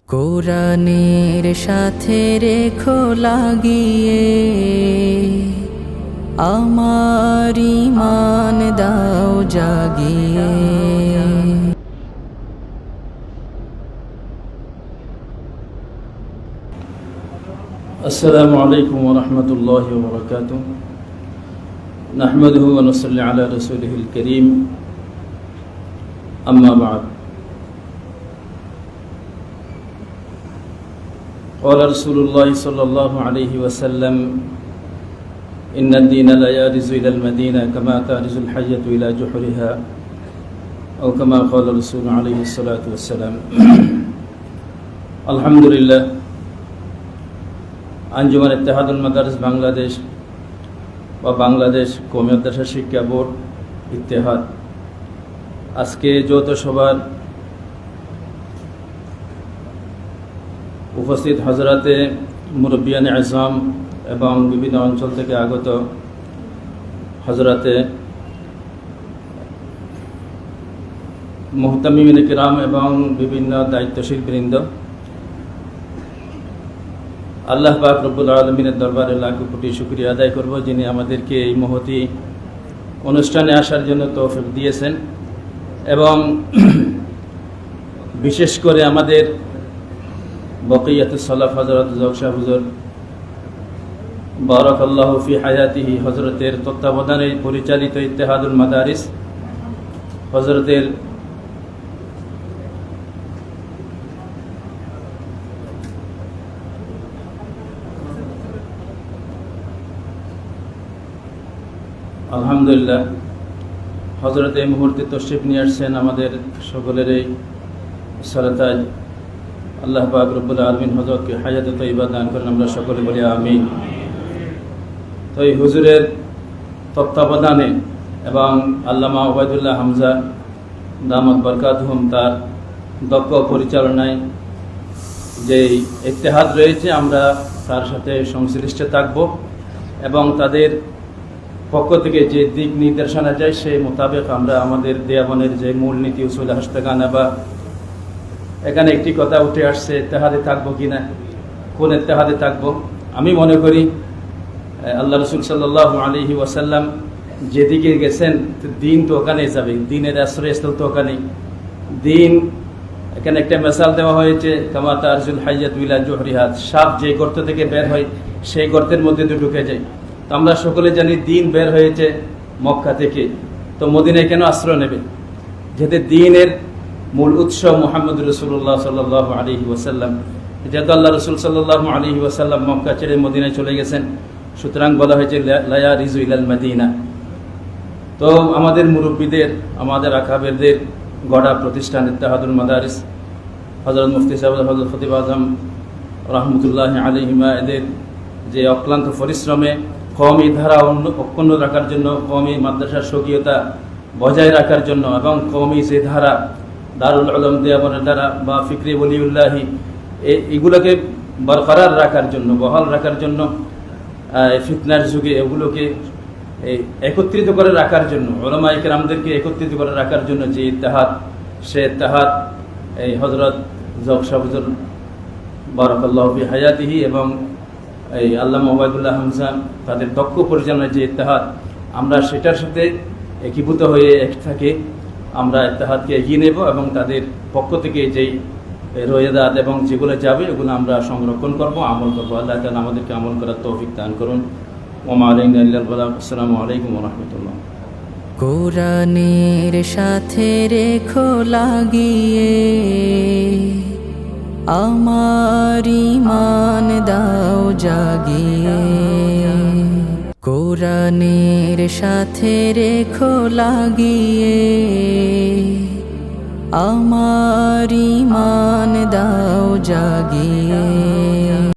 কোরআনের সাথে রেখো লাগিয়ে, আমার ঈমান দাও জাগিয়ে। আসসালামু আলাইকুম ওয়া রাহমাতুল্লাহি ওয়া বারাকাতুহু। নাহমাদুহু ওয়া নুসাল্লি আলা রাসূলিহিল কারীম। আম্মা বা'দ। قال رسول الله صلى الله عليه وسلم إن الدين لا يرز إلى المدينة كما ترز الحية إلى جحرها أو كما قال الرسول عليه الصلاة والسلام। الحمد لله। আঞ্জুমান ইত্তেহাদুল মাদারিস বাংলাদেশ বা বাংলাদেশ কওমি মাদ্রাসা শিক্ষা বোর্ড ইত্তেহাদ আজকে যৌথ সভার উপস্থিত হযরতে মুরব্বিয়ানে আযম এবং বিভিন্ন অঞ্চল থেকে আগত হযরতে মুহতামিমিন কিরাম এবং বিভিন্ন দায়িত্বশীল বৃন্দ, আল্লাহ পাক রব্বুল আলামিনের দরবারে লাখ কোটি শুকরিয়া আদায় করব, যিনি আমাদেরকে এই মহতী অনুষ্ঠানে আসার জন্য তৌফিক দিয়েছেন এবং বিশেষ করে আমাদের বকিয়াতুস সালাফ হযরত জওশা হুজুর বারাকাল্লাহু ফি হায়াতিহি হযরতের তত্ত্বাবধানে পরিচালিত ইত্তেহাদুল মাদারিস হযরতের আলহামদুলিল্লাহ হযরত এই মুহূর্তে তশরিফ নিয়ে আসছেন আমাদের সকলের এই সালাতাজ। আল্লাহ পাক রব্বুল আলামিন হযরতকে হায়াত তয়্যিবা দান করেন, আমরা সকলে বলি আমিন। তো এই হুজুরের তত্ত্বাবধানে এবং আল্লামা ওবায়দুল্লাহ হামজা দামাত বরকাতুহুম তার দক্ষ পরিচালনায় যে ইত্তেহাদ রয়েছে, আমরা তার সাথে সংশ্লিষ্ট থাকব এবং তাদের পক্ষ থেকে যে দিক নির্দেশনা যায় সেই মোতাবেক আমরা আমাদের দেওয়ানের যে মূলনীতি উসুল হাসতাগানা বা এখানে একটি কথা উঠে আসছে ইত্তেহাদে থাকবো কিনা, কোন ইত্তেহাদে থাকবো। আমি মনে করি আল্লাহ রসুল সাল্লাল্লাহু আলাইহি ওয়াসাল্লাম যেদিকে গেছেন দিন তো ওখানেই যাবে, দিনের আশ্রয়স্থল তো ওখানেই। দিন এখানে একটা মেসাল দেওয়া হয়েছে, কামা তারজুল হাইয়াতু ইলা জুহরিহা, সাপ যে গর্ত থেকে বের হয় সেই গর্তের মধ্যে তো ঢুকে যায়। তো আমরা সকলে জানি দিন বের হয়েছে মক্কা থেকে, তো মদিনায় কেন আশ্রয় নেবে? যেহেতু দিনের মূল উৎস মুহাম্মদ রাসূলুল্লাহ সাল্লাল্লাহু আলাইহি ওয়াসাল্লাম, যেহেতু আল্লাহ রাসূল সাল্লাল্লাহু আলাইহি ওয়াসাল্লাম মক্কা ছেড়ে মদিনায় চলে গেছেন, সুতরাং বলা হয়েছে লা ইয়ারিজু ইলাল মাদিনা। তো আমাদের মুরব্বীদের, আমাদের আকাবেরদের গড়া প্রতিষ্ঠান ইত্তেহাদুল মাদারিস, হযরত মুফতি সাহেব, হযরত খতিব আযম রাহমাতুল্লাহি আলাইহিমা, এদের যে অক্লান্ত পরিশ্রমে কওমি ধারা অক্ষুণ্ণ রাখার জন্য, কওমি মাদ্রাসার স্বকীয়তা বজায় রাখার জন্য এবং কওমি যে ধারা দারুল উলুম দেওবন্দের দ্বারা বা ফিকরি ওলিউল্লাহি এগুলোকে বরকরার রাখার জন্য, বহাল রাখার জন্য, ফিতনার যুগে এগুলোকে একত্রিত করে রাখার জন্য, উলামায়ে কেরামদেরকে একত্রিত করে রাখার জন্য যে ইত্তেহাদ, সে ইত্তেহাদ এই হযরত জওশা হুজুর বারাকাল্লাহু ফি হায়াতিহি এবং এই আল্লামা ওবায়দুল্লাহ হামজা তাদের দক্ষ পরিচালনায় যে ইত্তেহাদ, আমরা সেটার সাথে একীভূত হয়ে এক থাকে আমরা ইত্তেহাদকে এগিয়ে নেব এবং তাদের পক্ষ থেকে যেই রোয়েদাত এবং যেগুলো যাবে ওগুলো আমরা সংরক্ষণ করব, আমল করব। আল্লাহ তাআলা আমাদেরকে আমল করার তৌফিক দান করুন। ওয়া মা আলাইনা ইল্লাল বালাগ। আসসালামু আলাইকুম ওয়া রাহমাতুল্লাহ। কোরআনের সাথে রেখো লাগিয়ে, আমার ঈমান দাও জাগিয়ে। কোরআনের সাথে রেখো লাগিয়ে, আমার ঈমান দাও জাগিয়ে।